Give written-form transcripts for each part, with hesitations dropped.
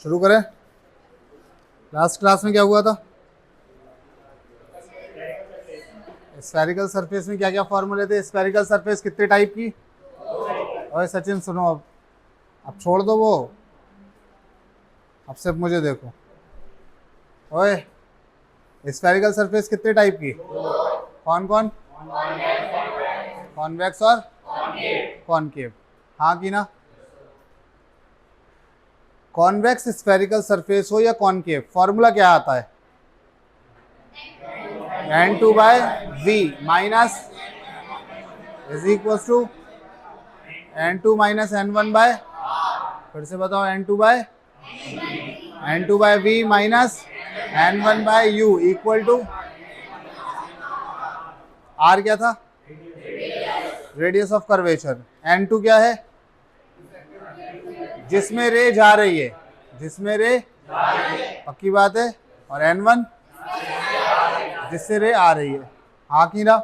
शुरू करें। Last class में क्या हुआ था? स्फेरिकल सरफेस में क्या क्या फॉर्मूले थे? स्फेरिकल सरफेस कितने टाइप की? ओए सचिन सुनो, अब छोड़ दो वो, अब सिर्फ मुझे देखो। ओए स्फेरिकल सरफेस कितने टाइप की? कौन कौन? कॉन्वेक्स और कॉनकेव। हाँ की ना? कॉन्वेक्स स्फेरिकल सरफेस हो या कॉनकेव, फॉर्मूला क्या आता है? n2 by v minus is equal to n2 minus n1 by, फिर से बताओ, n2 by v minus n1 by u equal to r क्या था? Radius of curvature. n2 क्या है? जिसमें रे जा रही है, जिसमें रे, पक्की बात है, और n1 जिससे रे आ रही है। हाँ की ना?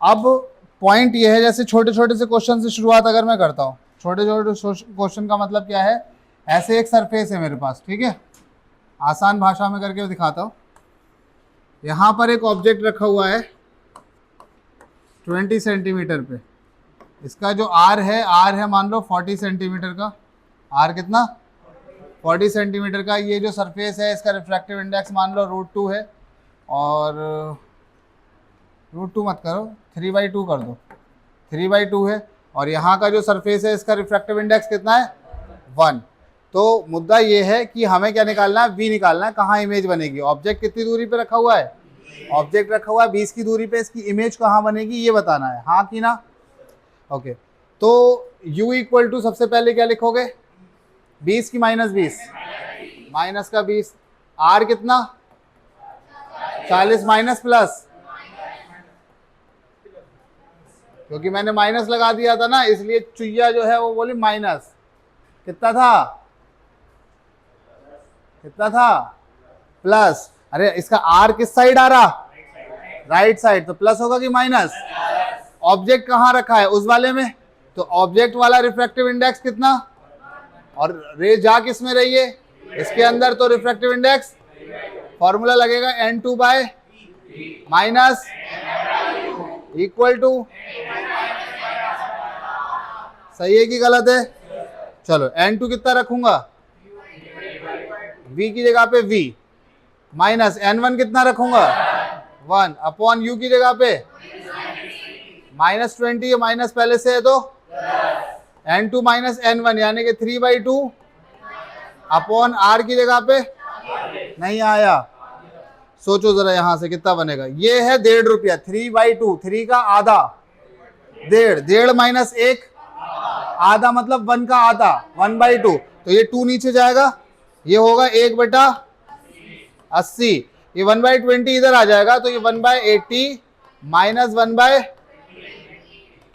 अब पॉइंट ये है, जैसे छोटे छोटे से क्वेश्चन से शुरुआत अगर मैं करता हूँ, छोटे छोटे क्वेश्चन का मतलब क्या है? ऐसे एक सरफेस है मेरे पास, ठीक है, आसान भाषा में करके दिखाता हूँ। यहाँ पर एक ऑब्जेक्ट रखा हुआ है 20 सेंटीमीटर पे, इसका जो आर है मान लो 40 सेंटीमीटर का। आर कितना? 40 सेंटीमीटर का। ये जो सरफेस है इसका रिफ्रैक्टिव इंडेक्स मान लो √2 है, और √2 मत करो, 3/2 कर दो, 3/2 है। और यहाँ का जो सरफेस है इसका रिफ्रैक्टिव इंडेक्स कितना है? 1। तो मुद्दा ये है कि हमें क्या निकालना है? v निकालना है। कहाँ इमेज बनेगी? ऑब्जेक्ट कितनी दूरी पे रखा हुआ है? ऑब्जेक्ट रखा हुआ है 20 की दूरी पे, इसकी इमेज कहाँ बनेगी ये बताना है। हाँ की ना? ओके, तो u इक्वल टू सबसे पहले क्या लिखोगे? 20 की माइनस 20, माइनस का 20, r कितना? 40 माइनस प्लस, क्योंकि मैंने माइनस लगा दिया था ना, इसलिए चुईया जो है वो बोली माइनस। कितना था? कितना था? प्लस। अरे इसका आर किस साइड आ रहा? राइट साइड, तो प्लस होगा कि माइनस? ऑब्जेक्ट कहाँ रखा है? उस वाले में, तो ऑब्जेक्ट वाला रिफ्रैक्टिव इंडेक्स कितना? और रे जा किस में रही है? इसके अंदर, तो रिफ्रैक्टिव इंडेक्स फॉर्मूला लगेगा n2 by minus equal to, सही है कि गलत है? चलो n2 कितना रखूंगा? v की जगह पे v, माइनस n1 कितना रखूंगा? 1 अपॉन u की जगह पे -20 है, माइनस पहले से है तो n2 माइनस n1 यानी कि 3/2 अपॉन r की जगह पे नहीं आया। सोचो जरा यहां से कितना बनेगा? ये है ₹1.5, 3/2, 3 का आधा, 1.5 माइनस 1, आधा मतलब 1 का आधा, 1/2, तो ये 2 नीचे जाएगा, ये होगा 1/80, ये 1/20 इधर आ जाएगा, तो ये 1/80 माइनस 1/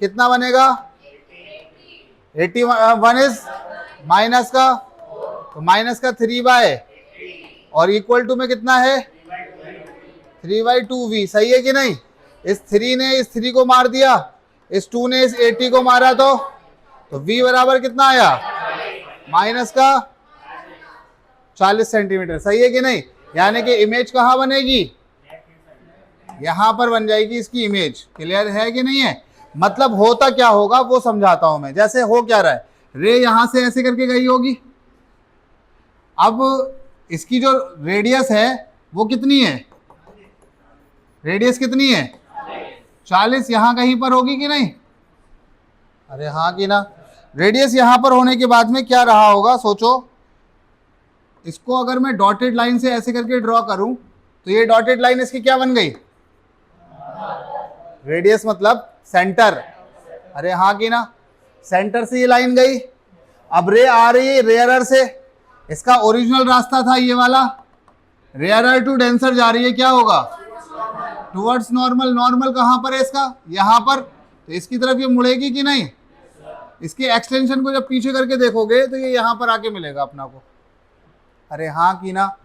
कितना बनेगा? 81 इज माइनस का, तो माइनस का 3/, और इक्वल टू में कितना है? 3/2v। सही है कि नहीं? इस 3 ने इस 3 को मार दिया, इस 2 ने इस 80 को मारा, तो v बराबर कितना आया? माइनस का 40 सेंटीमीटर। सही है कि नहीं? यानी कि इमेज कहाँ बनेगी? यहां पर बन जाएगी इसकी इमेज। क्लियर है कि नहीं है? मतलब होता क्या होगा वो समझाता हूं मैं। जैसे हो क्या रहा है, रे यहां से ऐसे करके गई होगी, अब इसकी जो रेडियस है वो कितनी है? रेडियस कितनी है? 40। यहां कहीं पर होगी कि नहीं? अरे हाँ कि ना? रेडियस यहां पर होने के बाद में क्या रहा होगा? सोचो, इसको अगर मैं डॉटेड लाइन से ऐसे करके ड्रॉ करूं, तो ये डॉटेड लाइन इसकी क्या बन गई? रेडियस मतलब सेंटर। अरे हाँ कि ना? सेंटर से ये लाइन गई, अब रे आ रही है रेयरर से, इसका ओरिजिनल रास्ता था ये वाला, रेयरर टू डेंसर जा रही है, क्या होगा? Towards normal. नॉर्मल कहां पर है इसका? यहां पर, तो इसकी तरफ ये मुड़ेगी कि नहीं? इसके एक्सटेंशन को जब पीछे करके देखोगे तो ये यहां पर आके मिलेगा अपना को। अरे हाँ कि ना?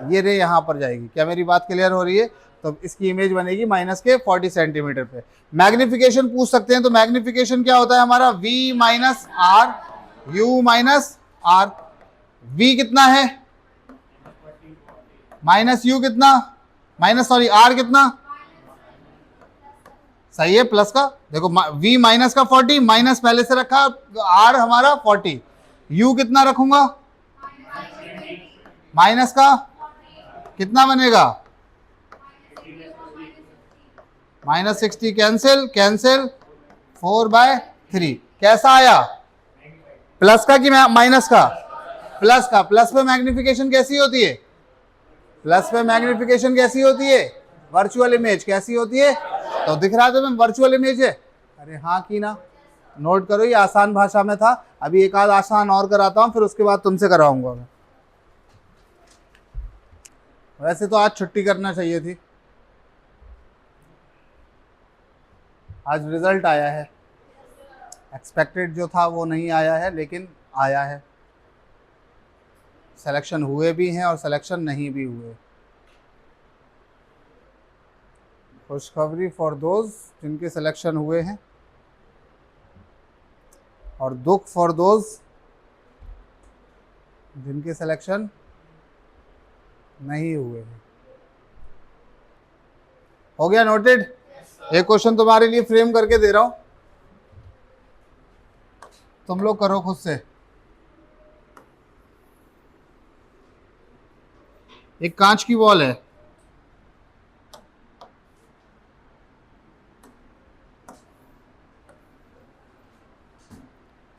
ये रे यहां पर जाएगी। क्या मेरी बात क्लियर हो रही है? तो इसकी इमेज बनेगी माइनस के 40 सेंटीमीटर पे। मैग्निफिकेशन पूछ सकते हैं, तो मैग्निफिकेशन क्या होता है हमारा? v minus R, u minus R. v कितना है, माइनस u कितना, r कितना, सही है, प्लस का, देखो v माइनस का 40, माइनस पहले से रखा, r हमारा 40, u कितना रखूंगा, माइनस का कितना बनेगा, -60, कैंसिल कैंसिल, 4/3, कैसा आया, प्लस का कि माइनस का, प्लस का, प्लस पे मैग्निफिकेशन कैसी होती है, प्लस पे मैग्निफिकेशन कैसी होती है, वर्चुअल इमेज कैसी होती है, तो दिख रहा था मैं वर्चुअल इमेज है, अरे हाँ की ना, नोट करो, ये आसान भाषा में था, अभी एक आध आसान और कराता हूं, फिर उसके बाद तुमसे कराऊंगा मैं। वैसे तो आज छुट्टी करना चाहिए थी, आज रिजल्ट आया है, एक्सपेक्टेड जो था वो नहीं आया है, लेकिन आया है, सिलेक्शन हुए भी हैं और सिलेक्शन नहीं भी हुए। खुशखबरी फॉर दोज जिनके सिलेक्शन हुए हैं, और दुख फॉर दोज जिनके सिलेक्शन नहीं हुए हैं। हो गया नोटेड? एक क्वेश्चन तुम्हारे लिए फ्रेम करके दे रहा हूं, तुम लोग करो खुद से। एक कांच की बॉल है,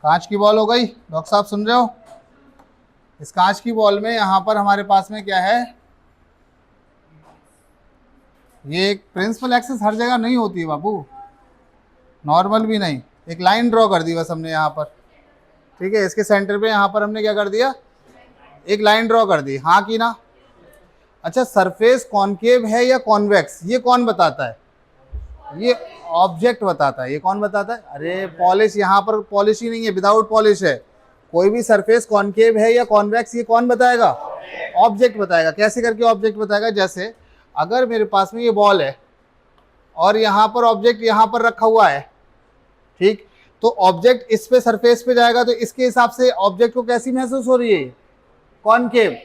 कांच की बॉल हो गई, डॉक्टर साहब सुन रहे हो? इस कांच की बॉल में यहां पर हमारे पास में क्या है, ये एक प्रिंसिपल एक्सिस हर जगह नहीं होती है बाबू, नॉर्मल भी नहीं, एक लाइन ड्रॉ कर दी बस हमने यहाँ पर, ठीक है, इसके सेंटर पे यहाँ पर हमने क्या कर दिया, एक लाइन ड्रॉ कर दी, हाँ की ना। अच्छा, सरफेस कॉनकेव है या कॉन्वेक्स, ये कौन बताता है, ये ऑब्जेक्ट बताता है, ये कौन बताता है, अरे पॉलिश, यहाँ पर पॉलिश ही नहीं है, विदाउट पॉलिश है, कोई भी सरफेस कॉनकेव है या कॉन्वेक्स, ये कौन बताएगा, ऑब्जेक्ट बताएगा। कैसे करके ऑब्जेक्ट बताएगा, जैसे अगर मेरे पास में ये बॉल है और यहाँ पर ऑब्जेक्ट यहाँ पर रखा हुआ है, ठीक, तो ऑब्जेक्ट इस पे सरफेस पे जाएगा, तो इसके हिसाब से ऑब्जेक्ट को कैसी महसूस हो रही है, कॉनकेव,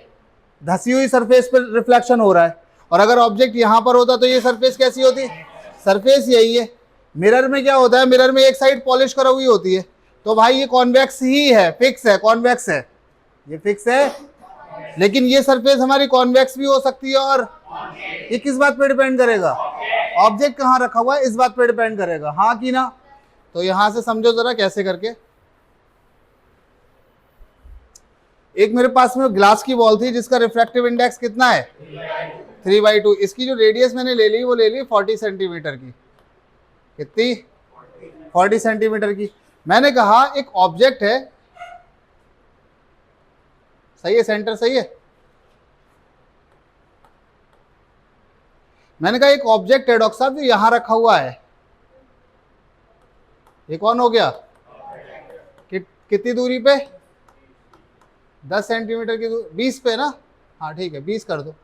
धसी हुई सरफेस पर रिफ्लेक्शन हो रहा है। और अगर ऑब्जेक्ट यहाँ पर होता तो ये सरफेस कैसी होती, सरफेस यही है। मिरर में क्या होता है, मिरर में एक साइड पॉलिश करा हुई होती है, तो भाई ये कॉन्वेक्स ही है, फिक्स है, कॉन्वेक्स है, ये फिक्स है। लेकिन ये सरफेस हमारी कॉन्वेक्स भी हो सकती है, और ये किस बात पे डिपेंड करेगा, ऑब्जेक्ट कहाँ रखा हुआ है इस बात पे डिपेंड करेगा, हाँ की ना। तो यहां से समझो जरा कैसे करके। एक मेरे पास में ग्लास की बॉल थी जिसका रिफ्रैक्टिव इंडेक्स कितना है, 3/2, इसकी जो रेडियस मैंने ले ली वो ले ली 40 सेंटीमीटर की, कितनी, 40 सेंटीमीटर की। मैंने कहा एक ऑब्जेक्ट है, सही है, सेंटर सही है, मैंने कहा एक ऑब्जेक्ट है डॉक्टर साहब जो यहां रखा हुआ है, ये कौन हो गया, कितनी दूरी पे, 10 सेंटीमीटर की दूरी, 20 पे ना, हाँ ठीक है 20 कर दो,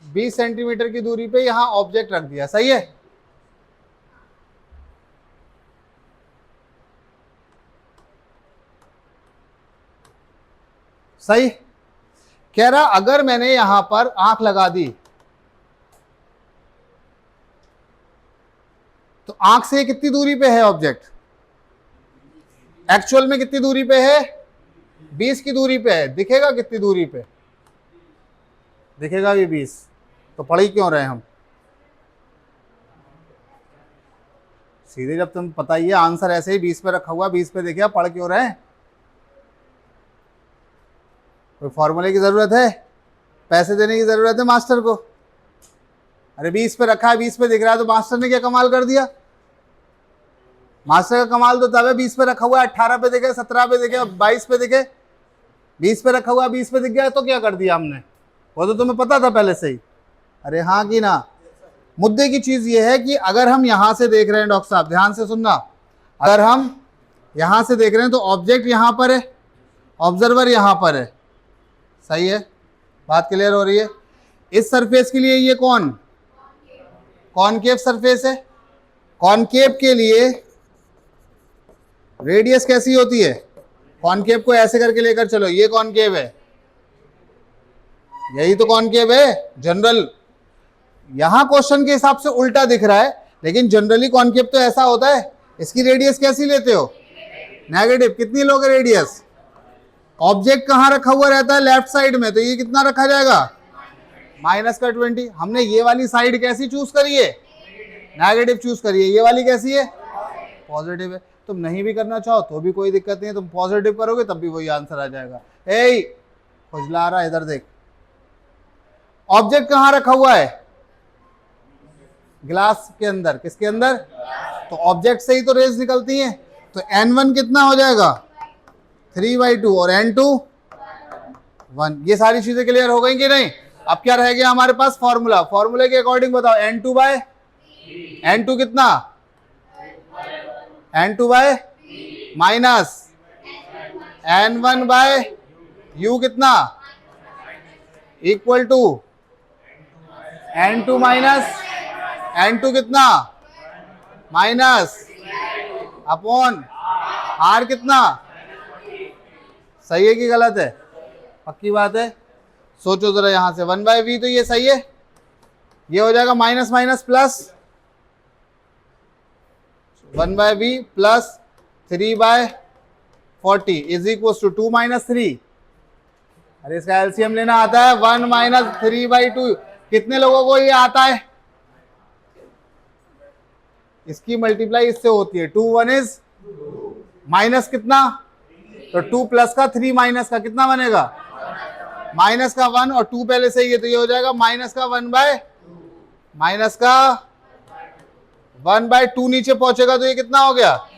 20 सेंटीमीटर की दूरी पे यहां ऑब्जेक्ट रख दिया, सही है। सही कह रहा, अगर मैंने यहां पर आंख लगा दी तो आंख से कितनी दूरी पे है ऑब्जेक्ट, एक्चुअल में कितनी दूरी पे है, 20 की दूरी पे है, दिखेगा कितनी दूरी पे, दिखेगा भी 20, तो पढ़ ही क्यों रहे हम, सीधे जब तुम पता ही है आंसर ऐसे ही 20 पे रखा हुआ, 20 पे देखिए, पढ़ क्यों रहे हैं, कोई फॉर्मूले की जरूरत है, पैसे देने की जरूरत है मास्टर को, अरे 20 पे रखा है, 20 पे दिख रहा है, तो मास्टर ने क्या कमाल कर दिया, मास्टर का कमाल तो तब है 20 पे रखा हुआ है, 18 पे दिखे, 17 पे दिखे, 22 पे दिखे, 20 पे रखा हुआ 20 पे दिख गया तो क्या कर दिया हमने, वो तो तुम्हें पता था पहले से ही, अरे हाँ की ना। मुद्दे की चीज ये है कि अगर हम यहां से देख रहे हैं, डॉक्टर साहब ध्यान से सुनना, अगर हम यहां से देख रहे हैं तो ऑब्जेक्ट यहां पर है, ऑब्जर्वर यहां पर है, सही है, बात क्लियर हो रही है। इस सरफेस के लिए ये कौन, कॉनकेव सरफेस है, कॉनकेव के लिए रेडियस कैसी होती है, कॉनकेव को ऐसे करके लेकर चलो, ये कॉनकेव है, यही तो कॉनकेव है जनरल। यहां क्वेश्चन के हिसाब से उल्टा दिख रहा है, लेकिन जनरली कॉनकेव तो ऐसा होता है। इसकी रेडियस कैसी लेते हो? नेगेटिव। कितनी लोगे रेडियस? ऑब्जेक्ट कहां रखा हुआ रहता है? लेफ्ट साइड में, तो ये कितना रखा जाएगा? माइनस का 20। हमने ये वाली साइड कैसी चूज करी है? नेगेटिव चूज करी है। ये वाली कैसी है? पॉजिटिव है। तुम नहीं भी करना चाहो तो भी कोई दिक्कत नहीं है, तुम पॉजिटिव करोगे तब भी वही आंसर आ जाएगा। ए खुजला आ रहा है, इधर देख। ऑब्जेक्ट कहां रखा हुआ है? ग्लास के अंदर। किसके अंदर? तो ऑब्जेक्ट से ही तो रेज निकलती हैं। तो n1 कितना हो जाएगा? 3/2 और n2 1। ये सारी चीजें क्लियर हो गई कि नहीं? अब क्या रह गया हमारे पास? फॉर्मूला। फॉर्मूले के अकॉर्डिंग बताओ, n2 कितना? n2 by minus n1 by u कितना? Equal to n2 minus n2 कितना? माइनस अपॉन r कितना? सही है कि गलत है? पक्की बात है? सोचो जरा यहां से। 1/v तो ये सही है, ये हो जाएगा minus minus plus 1/v plus 3/40 is equal to 2 - 3। अरे इसका एलसीएम लेना आता है। 1 - 3/2। कितने लोगों को ये आता है? इसकी मल्टीप्लाई इससे होती है। 2 1 इज माइनस कितना? तो 2 प्लस का 3 माइनस का कितना बनेगा? माइनस का 1 और 2 पहले से ही है, तो ये हो जाएगा माइनस का 1/2 नीचे पहुंचेगा तो ये कितना हो गया?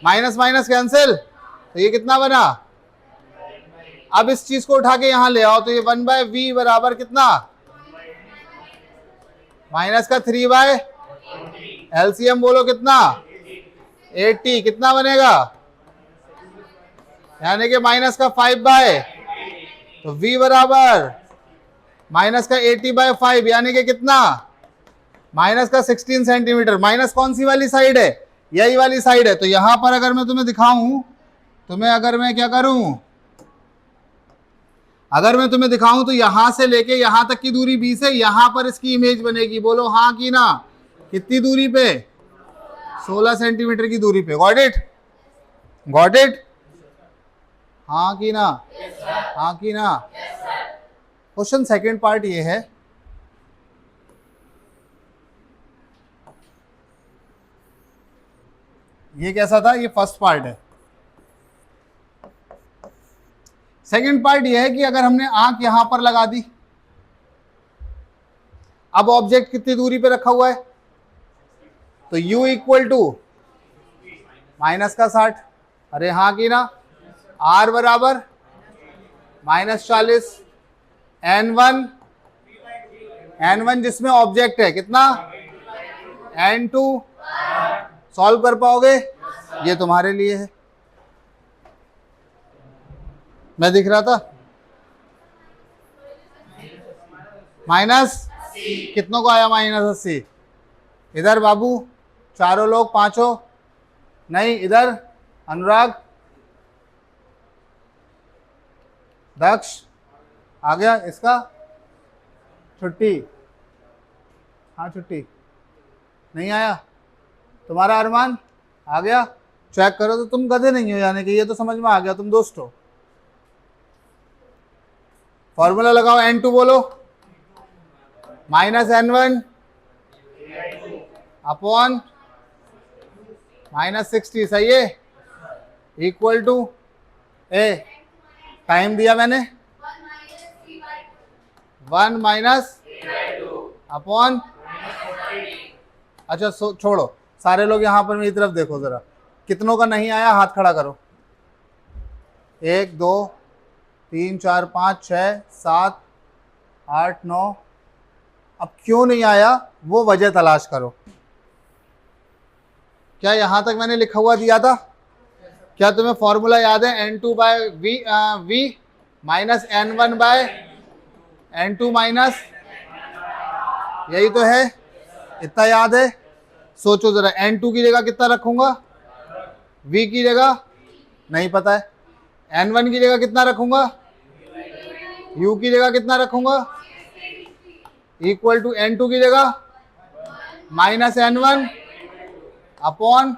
माइनस माइनस कैंसिल, तो ये कितना बना? अब इस चीज को उठा के यहां ले आओ, तो ये 1/v बराबर कितना? माइनस का 3/, एलसीएम बोलो कितना? 80। कितना बनेगा? यानी कि माइनस का 5/, तो v बराबर माइनस का 80/5 यानी कि कितना? माइनस का 16 सेंटीमीटर। माइनस कौन सी वाली साइड है? यही वाली साइड है। तो यहां पर अगर मैं तुम्हें दिखाऊं, अगर मैं क्या करूं, अगर मैं तुम्हें दिखाऊं तो यहां से लेके यहां तक की दूरी 20 है। यहां पर इसकी इमेज बनेगी। बोलो हाँ कि ना? कितनी दूरी पे? 16 सेंटीमीटर की दूरी पे। Got it? Got it? हाँ कि ना? हाँ कि ना? क्वेश्चन सेकंड पार्ट ये है, ये कैसा था? ये फर्स्ट पार्ट है। सेकंड पार्ट ये है कि अगर हमने आंख यहां पर लगा दी, अब ऑब्जेक्ट कितनी दूरी पे रखा हुआ है? तो u इक्वल टू माइनस का 60। अरे हाँ कि ना? r बराबर -40 n1 जिसमें ऑब्जेक्ट है कितना? n2। सॉल्व कर पाओगे? ये तुम्हारे लिए है। मैं दिख रहा था माइनस कितनों को आया? -80। इधर बाबू चारों लोग, पांचों नहीं, इधर अनुराग, दक्ष आ गया। इसका छुट्टी? हाँ छुट्टी। नहीं आया? तुम्हारा अरमान आ गया? चेक करो तो तुम गधे नहीं हो जाने के, ये तो समझ में आ गया, तुम दोस्त हो। फॉर्मूला लगाओ। n2 बोलो, -n1 अपॉन -60। सही है? इक्वल टू टाइम दिया मैंने 1 - अपॉन। अच्छा छोड़ो, सारे लोग यहां पर मेरी तरफ देखो जरा। कितनों का नहीं आया? हाथ खड़ा करो। 1 2 3 4 5 6 7 8 9। अब क्यों नहीं आया वो वजह तलाश करो। क्या यहां तक मैंने लिखा हुआ दिया था? क्या तुम्हें फॉर्मूला याद है? n2/v माइनस n1/n2 माइनस, यही तो है। इतना याद है? सोचो जरा, n2 की जगह कितना रखूंगा? v की जगह नहीं पता है। N1 की जगह कितना रखूंगा, U की जगह कितना रखूंगा, इक्वल टू N2 की जगह माइनस N1 अपॉन,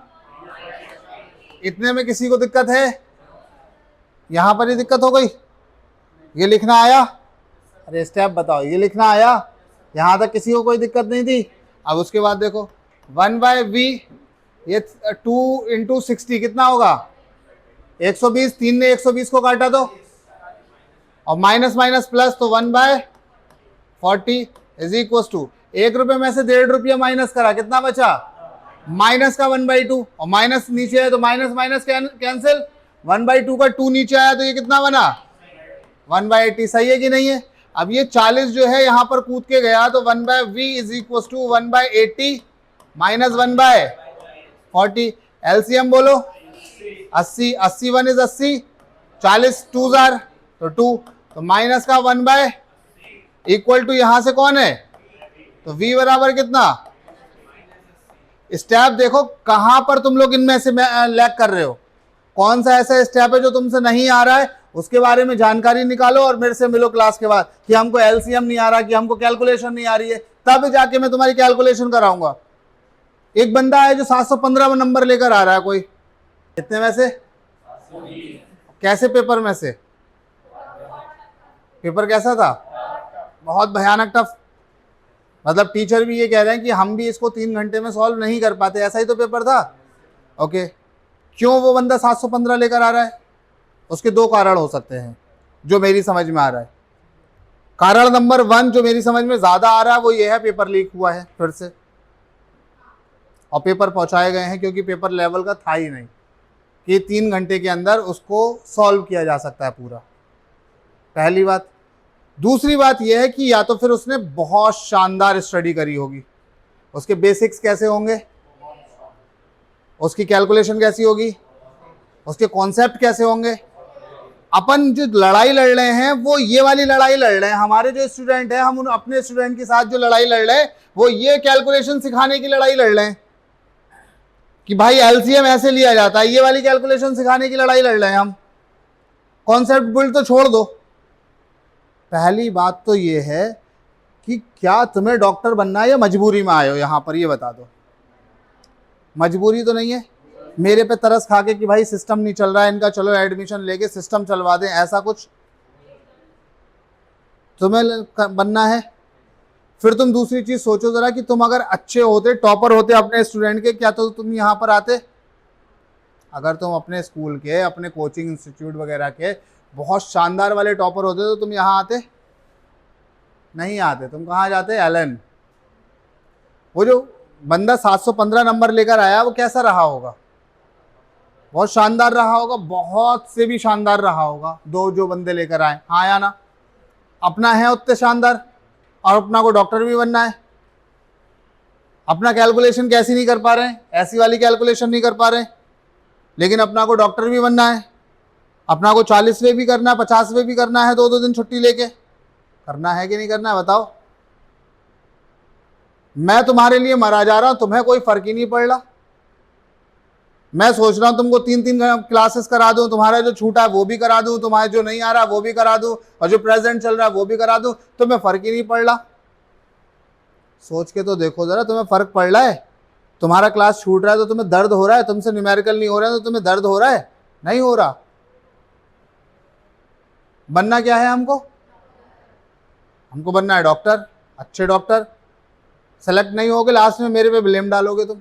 इतने में किसी को दिक्कत है? यहां पर ही दिक्कत हो गई, ये लिखना आया? अरे स्टेप बताओ, ये लिखना आया? यहां तक किसी को कोई दिक्कत नहीं थी। अब उसके बाद देखो 1/v, ये 2 इंटू 60 कितना होगा, 120, 3 ने 120 को काटा तो, और माइनस माइनस प्लस तो 1/40 इज इक्वल टू, 1 रुपये में से 1.5 रुपया माइनस करा, कितना बचा, माइनस का 1/2, और माइनस नीचे है तो माइनस माइनस कैंसिल, 1/2 का 2 नीचे आया तो ये कितना बना, 1/80। सही है कि नहीं है? अब ये 40 जो है यहां पर कूद के गया तो 1/v is equal to 1/80 minus 1/40। LCM बोलो, 80, 81 इज 80, 40 2 जार तो 2, तो माइनस का 1/ इक्वल टू यहां से कौन है, तो v बराबर कितना। स्टेप देखो कहां पर तुम लोग इनमें से लैग कर रहे हो, कौन सा ऐसा स्टेप है जो तुमसे नहीं आ रहा है, उसके बारे में जानकारी निकालो और मेरे से मिलो क्लास के बाद कि हमको एलसीएम नहीं आ रहा, कि हमको कैलकुलेशन नहीं आ रही है, तब जाके मैं तुम्हारी कैलकुलेशन कराऊंगा। एक बंदा है जो 715 नंबर लेकर आ रहा है, कोई कितने में से, कैसे पेपर में से, पेपर कैसा था, बहुत भयानक टफ, मतलब टीचर भी ये कह रहे हैं कि हम भी इसको 3 घंटे में सॉल्व नहीं कर पाते, ऐसा ही तो पेपर था। ओके, क्यों वो बंदा 715 लेकर आ रहा है, उसके 2 कारण हो सकते हैं जो मेरी समझ में आ रहा है। कारण नंबर 1 जो मेरी समझ में ज्यादा आ रहा है वो ये है, पेपर लीक हुआ है फिर से, और पेपर पहुंचाए गए हैं क्योंकि पेपर लेवल का था ही नहीं कि 3 घंटे के अंदर उसको सॉल्व किया जा सकता है पूरा, पहली बात। दूसरी बात यह है कि या तो फिर उसने बहुत शानदार स्टडी करी होगी, उसके बेसिक्स कैसे होंगे, उसकी कैलकुलेशन कैसी होगी, उसके कॉन्सेप्ट कैसे होंगे। अपन जो लड़ाई लड़ रहे हैं वो ये वाली लड़ाई लड़ रहे हैं, हमारे जो स्टूडेंट हैं, हम उन अपने स्टूडेंट के साथ जो लड़ाई लड़ रहे हैं वो ये कैलकुलेशन सिखाने की लड़ाई लड़ रहे हैं कि भाई एलसीएम ऐसे लिया जाता है, ये वाली कैलकुलेशन सिखाने की लड़ाई लड़ रहे हैं हम। कॉन्सेप्ट बिल्ड तो छोड़ दो। पहली बात तो ये है कि क्या तुम्हें डॉक्टर बनना है या मजबूरी में आए हो यहां पर, ये बता दो। मजबूरी तो नहीं है, मेरे पे तरस खा के कि भाई सिस्टम नहीं चल रहा है इनका, चलो एडमिशन लेके सिस्टम चलवा दें, ऐसा कुछ तुम्हें बनना है। फिर तुम दूसरी चीज सोचो जरा कि तुम अगर अच्छे होते, टॉपर होते अपने स्टूडेंट के, क्या तो तुम यहां पर आते? अगर तुम अपने स्कूल के, अपने कोचिंग इंस्टीट्यूट वगैरह के बहुत शानदार वाले टॉपर होते तो तुम यहां आते? नहीं आते। तुम कहां जाते? एलन। वो जो बंदा 715 नंबर लेकर आया वो कैसा रहा होगा? बहुत शानदार रहा होगा, बहुत से भी शानदार रहा होगा। 2 जो बंदे लेकर आए, हाँ या ना? अपना है उतने शानदार, और अपना को डॉक्टर भी बनना है। अपना कैलकुलेशन कैसी नहीं कर पा रहे हैं, ऐसी वाली कैलकुलेशन नहीं कर पा रहे हैं, लेकिन अपना को डॉक्टर भी बनना है, अपना को 40वें भी करना है, 50वें भी करना है, 2-2 दिन छुट्टी लेके करना है कि नहीं करना है, बताओ। मैं तुम्हारे लिए मरा जा रहा हूं, तुम्हें कोई फर्क ही नहीं पड़ रहा। मैं सोच रहा हूं तुमको 3-3 क्लासेस करा दूं, तुम्हारा जो छूटा है वो भी करा दूं, तुम्हारा जो नहीं आ रहा वो भी करा दूं, और जो प्रेजेंट चल रहा है वो भी करा दूं, तुम्हें फर्क ही नहीं पड़ रहा। सोच के तो देखो जरा, तुम्हें फर्क पड़ रहा है? तुम्हारा क्लास छूट रहा है तो तुम्हें दर्द हो रहा है, तुमसे न्यूमेरिकल नहीं हो रहा है तो तुम्हें दर्द हो रहा है? नहीं हो रहा। बनना क्या है हमको? हमको बनना है डॉक्टर, अच्छे डॉक्टर। सेलेक्ट नहीं होगे, लास्ट में मेरे पे ब्लेम डालोगे तुम,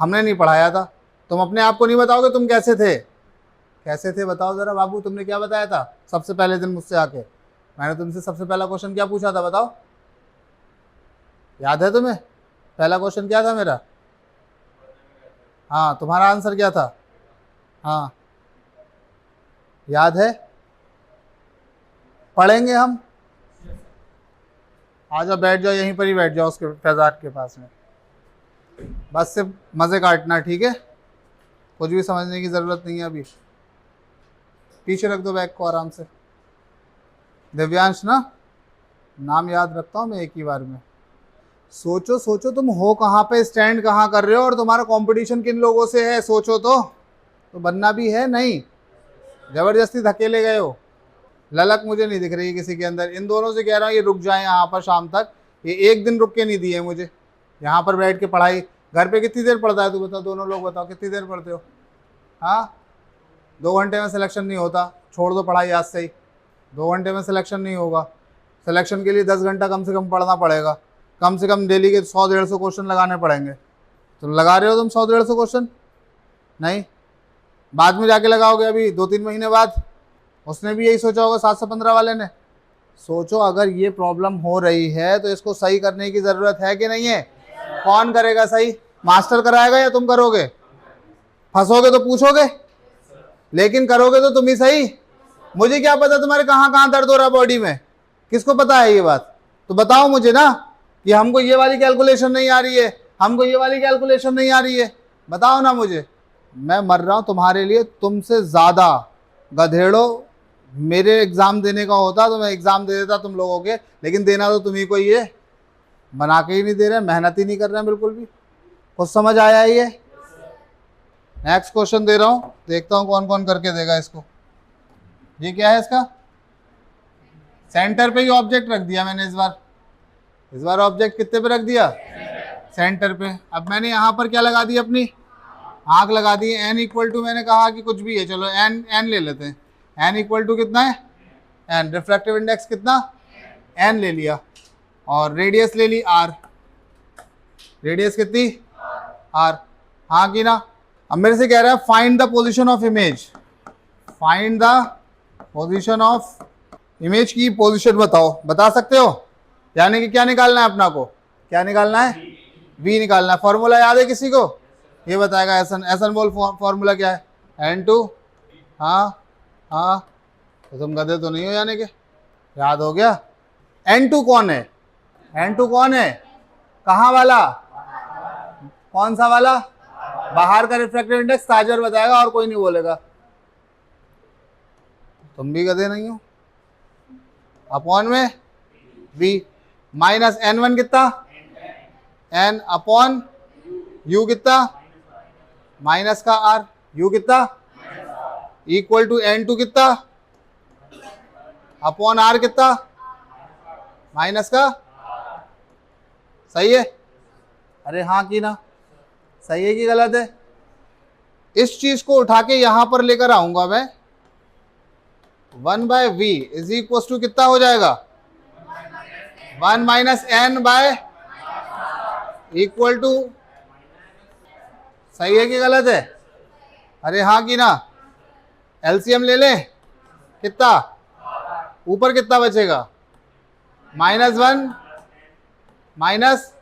हमने नहीं पढ़ाया था। तुम अपने आप को नहीं बताओगे तुम कैसे थे। कैसे थे बताओ जरा बाबू, तुमने क्या बताया था सबसे पहले दिन मुझसे आके? मैंने तुमसे सबसे पहला क्वेश्चन क्या पूछा था बताओ? याद है तुम्हें? पहला क्वेश्चन क्या था मेरा? हाँ, तुम्हारा आंसर क्या था? हाँ, याद है? पढ़ेंगे हम। आ जाओ, बैठ जाओ, यहीं पर ही बैठ जाओ उसके फैजाद के पास में। बस सिर्फ मज़े काटना, ठीक है? कुछ भी समझने की ज़रूरत नहीं है अभी। पीछे रख दो बैग को आराम से। दिव्यांश ना, नाम याद रखता हूँ मैं एक ही बार में। सोचो सोचो तुम हो कहाँ पे, स्टैंड कहाँ कर रहे हो, और तुम्हारा कंपटीशन किन लोगों से है। सोचो तो बनना भी है नहीं? जबरदस्ती धकेले गए हो। ललक मुझे नहीं दिख रही है किसी के अंदर। इन दोनों से कह रहा हूँ ये रुक जाए यहाँ पर शाम तक। ये एक दिन रुक के नहीं दिए मुझे यहाँ पर बैठ के पढ़ाई। घर पे कितनी देर पढ़ता है तू बता, दोनों लोग बताओ कितनी देर पढ़ते हो? हाँ, 2 घंटे में सिलेक्शन नहीं होता, छोड़ दो पढ़ाई आज से ही। 2 घंटे में सिलेक्शन नहीं होगा। सिलेक्शन के लिए 10 घंटा कम से कम पढ़ना पड़ेगा। कम से कम डेली के 100-150 क्वेश्चन लगाने पड़ेंगे। तो लगा रहे हो तुम 100-150 क्वेश्चन? नहीं, बाद में जाके लगाओगे अभी 2-3 महीने बाद। उसने भी यही सोचा होगा 715 वाले ने। सोचो अगर ये प्रॉब्लम हो रही है तो इसको सही करने की ज़रूरत है कि नहीं है? कौन करेगा सही? मास्टर कराएगा या तुम करोगे? फंसोगे तो पूछोगे, लेकिन करोगे तो तुम ही सही। मुझे क्या पता तुम्हारे कहाँ कहाँ दर्द हो रहा है बॉडी में? किसको पता है ये बात? तो बताओ मुझे ना कि हमको ये वाली कैलकुलेशन नहीं आ रही है, हमको ये वाली कैलकुलेशन नहीं आ रही है। बताओ ना मुझे। मैं मर रहा हूँ तुम्हारे लिए। तुमसे ज़्यादा गधेड़ो मेरे एग्ज़ाम देने का होता तो मैं एग्ज़ाम दे देता तुम लोगों के, लेकिन देना तो तुम्ही को ही है। बना के ही नहीं दे रहे, मेहनत ही नहीं कर रहे हैं बिल्कुल भी। कुछ समझ आया है ये? नेक्स्ट क्वेश्चन दे रहा हूँ, देखता हूँ कौन कौन करके देगा इसको। ये क्या है इसका? सेंटर पे ही ऑब्जेक्ट रख दिया मैंने इस बार ऑब्जेक्ट कितने पे रख दिया? सेंटर पे। अब मैंने यहाँ पर क्या लगा दी? अपनी आँख लगा दी। n इक्वल टू, मैंने कहा कि कुछ भी है, चलो n ले लेते हैं। n इक्वल टू कितना है? n। रिफ्रैक्टिव इंडेक्स कितना? n ले लिया। और रेडियस ले ली r। रेडियस कितनी? r। हाँ कि ना? अब मेरे से कह रहा है find the position of image. Find the position of image की पोजीशन बताओ। बता सकते हो? यानी कि क्या निकालना है अपना को? क्या निकालना है? v निकालना है। फॉर्मूला याद है किसी को? ये बताएगा एसन बोल। फॉर्मूला क्या है? n2। हाँ हाँ, तो तुम गधे तो नहीं हो यानी कि याद हो गया। n2 कौन है? n2 कौन है? कहाँ वाला? कौन सा वाला? बाहर का रिफ्रैक्टिव इंडेक्स ताजर बताएगा और कोई नहीं बोलेगा। तुम भी गधे नहीं हो। अपॉन में v माइनस n1 कितना? n अपॉन u कितना? माइनस का r। u कितना? इक्वल टू n2 कितना? अपॉन r कितना? माइनस का। सही है? अरे हाँ कि ना? सही है कि गलत है? इस चीज को उठा के यहां पर लेकर आऊंगा मैं। 1/v इज इक्वल टू कितना हो जाएगा? 1 minus n by equal to. सही है कि गलत है? अरे हाँ कि ना? एलसीएम ले लें। कितना? ऊपर कितना बचेगा? -1 माइनस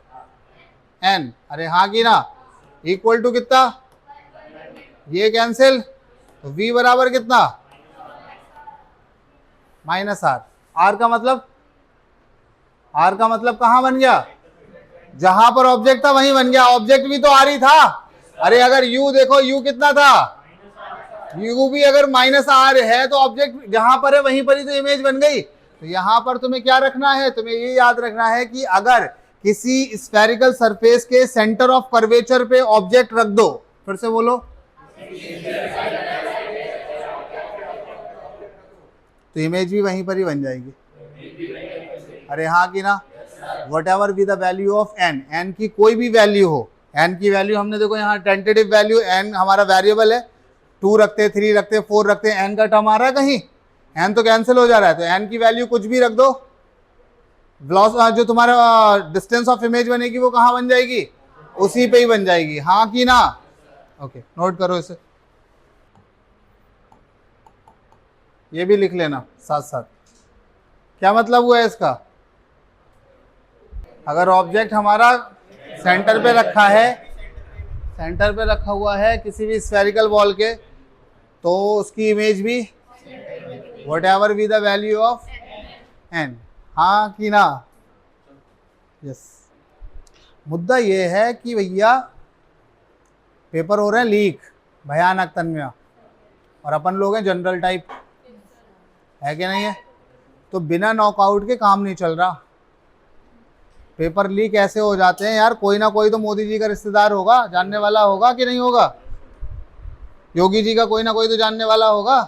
n। अरे हाँ कि ना? इक्वल टू कितना? ये कैंसिल, तो v बराबर कितना? -r। r का मतलब? r का मतलब कहाँ बन गया? जहां पर ऑब्जेक्ट था वहीं बन गया। ऑब्जेक्ट भी तो r ही था। अरे अगर u देखो, u कितना था? u भी अगर -r है तो ऑब्जेक्ट जहां पर है वहीं पर ही तो इमेज बन गई। तो यहां पर तुम्हें क्या रखना है? तुम्हें ये याद रखना है कि अगर किसी स्फेरिकल सरफेस के सेंटर ऑफ कर्वेचर पे ऑब्जेक्ट रख दो। फिर से बोलो। तो इमेज भी वहीं पर ही बन जाएगी। अरे हाँ कि ना? What ever be the value of n की कोई भी वैल्यू हो। n की वैल्यू हमने देखो यहाँ टेंटेटिव वैल्यू, n हमारा वेरिएबल है। 2 रखते, 3 रखते, 4 रखते, n का टर्म आ रहा है कहीं? n तो कैंसिल हो जा रहा है। तो n की वैल्यू कुछ भी रख दो, जो तुम्हारा डिस्टेंस ऑफ इमेज बनेगी वो कहाँ बन जाएगी? उसी पे ही बन जाएगी। हाँ कि ना? ओके, नोट करो इसे। ये भी लिख लेना साथ साथ। क्या मतलब हुआ है इसका? अगर ऑब्जेक्ट हमारा सेंटर पे रखा है, सेंटर पे रखा हुआ है किसी भी स्फेरिकल बॉल के, तो उसकी इमेज भी what ever be the value of n। हाँ कि ना? यस। मुद्दा ये है कि भैया पेपर हो रहे हैं लीक, भयानक तन्मय, और अपन लोग हैं जनरल टाइप, है कि नहीं है? तो बिना नॉकआउट के काम नहीं चल रहा। पेपर लीक ऐसे हो जाते हैं यार, कोई ना कोई तो मोदी जी का रिश्तेदार होगा, जानने वाला होगा कि नहीं होगा? योगी जी का कोई ना कोई तो जानने वाला होगा।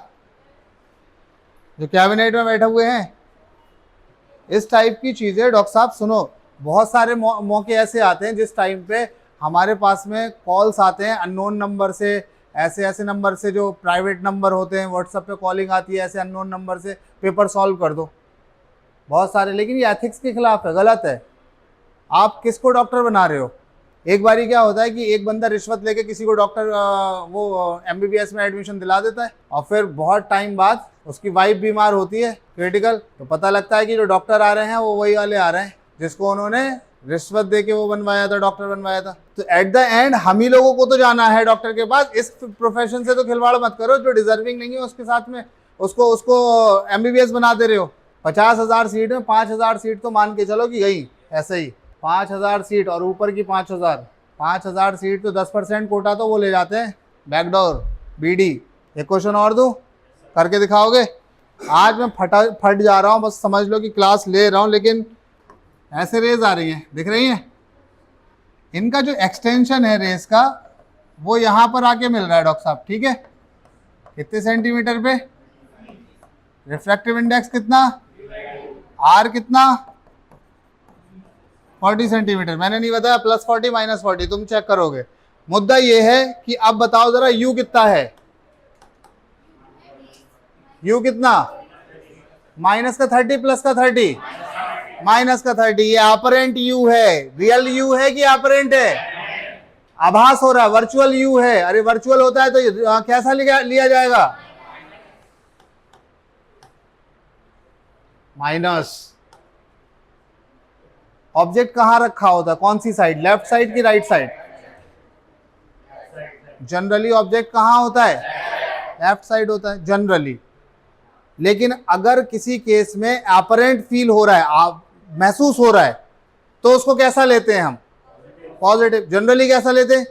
जो कैबिनेट में बैठे हुए हैं। इस टाइप की चीज़ें डॉक्टर साहब सुनो, बहुत सारे मौके ऐसे आते हैं जिस टाइम पे हमारे पास में कॉल्स आते हैं अननोन नंबर से, ऐसे ऐसे नंबर से जो प्राइवेट नंबर होते हैं, व्हाट्सएप पे कॉलिंग आती है ऐसे अननोन नंबर से, पेपर सॉल्व कर दो, बहुत सारे। लेकिन ये एथिक्स के खिलाफ है, गलत है। आप किसको डॉक्टर बना रहे हो? एक बारी क्या होता है कि एक बंदा रिश्वत लेके किसी को डॉक्टर वो एमबीबीएस में एडमिशन दिला देता है, और फिर बहुत टाइम बाद उसकी वाइफ बीमार होती है क्रिटिकल, तो पता लगता है कि जो डॉक्टर आ रहे हैं वो वही वाले आ रहे हैं जिसको उन्होंने रिश्वत देके वो बनवाया था, डॉक्टर बनवाया था। तो एट द एंड हम ही लोगों को तो जाना है डॉक्टर के पास। इस प्रोफेशन से तो खिलवाड़ मत करो, जो डिजर्विंग नहीं है उसके साथ में उसको एमबीबीएस बना दे रहे हो। 50,000 सीट में 5,000 सीट तो मान के चलो कि गई, ऐसे ही 5,000 सीट और ऊपर की 5,000 सीट तो 10% कोटा तो वो ले जाते हैं, बैकडोर बीडी। एक क्वेश्चन और दूं, करके दिखाओगे? आज मैं फट जा रहा हूँ, बस समझ लो कि क्लास ले रहा हूँ, लेकिन ऐसे रेज आ रही हैं, दिख रही हैं? इनका जो एक्सटेंशन है रेस का वो यहाँ पर आके मिल रहा है डॉक्टर साहब, ठीक है? कितने सेंटीमीटर पे? रिफ्रैक्टिव इंडेक्स कितना? आर कितना? 40 सेंटीमीटर। मैंने नहीं बताया +40 -40, तुम चेक करोगे। मुद्दा ये है कि अब बताओ जरा यू कितना है? यू कितना? माइनस का 30 प्लस का 30, माइनस का 30। ये अपरेंट यू है, रियल यू है कि अपरेंट है? आभास हो रहा है, वर्चुअल यू है। अरे वर्चुअल होता है तो कैसा लिया जाएगा? माइनस। ऑब्जेक्ट कहां रखा होता है, कौन सी साइड, लेफ्ट साइड की राइट साइड? जनरली ऑब्जेक्ट कहां होता है? लेफ्ट साइड होता है जनरली। लेकिन अगर किसी केस में अपरेंट फील हो रहा है, महसूस हो रहा है, तो उसको कैसा लेते हैं हम? पॉजिटिव। जनरली कैसा लेते हैं?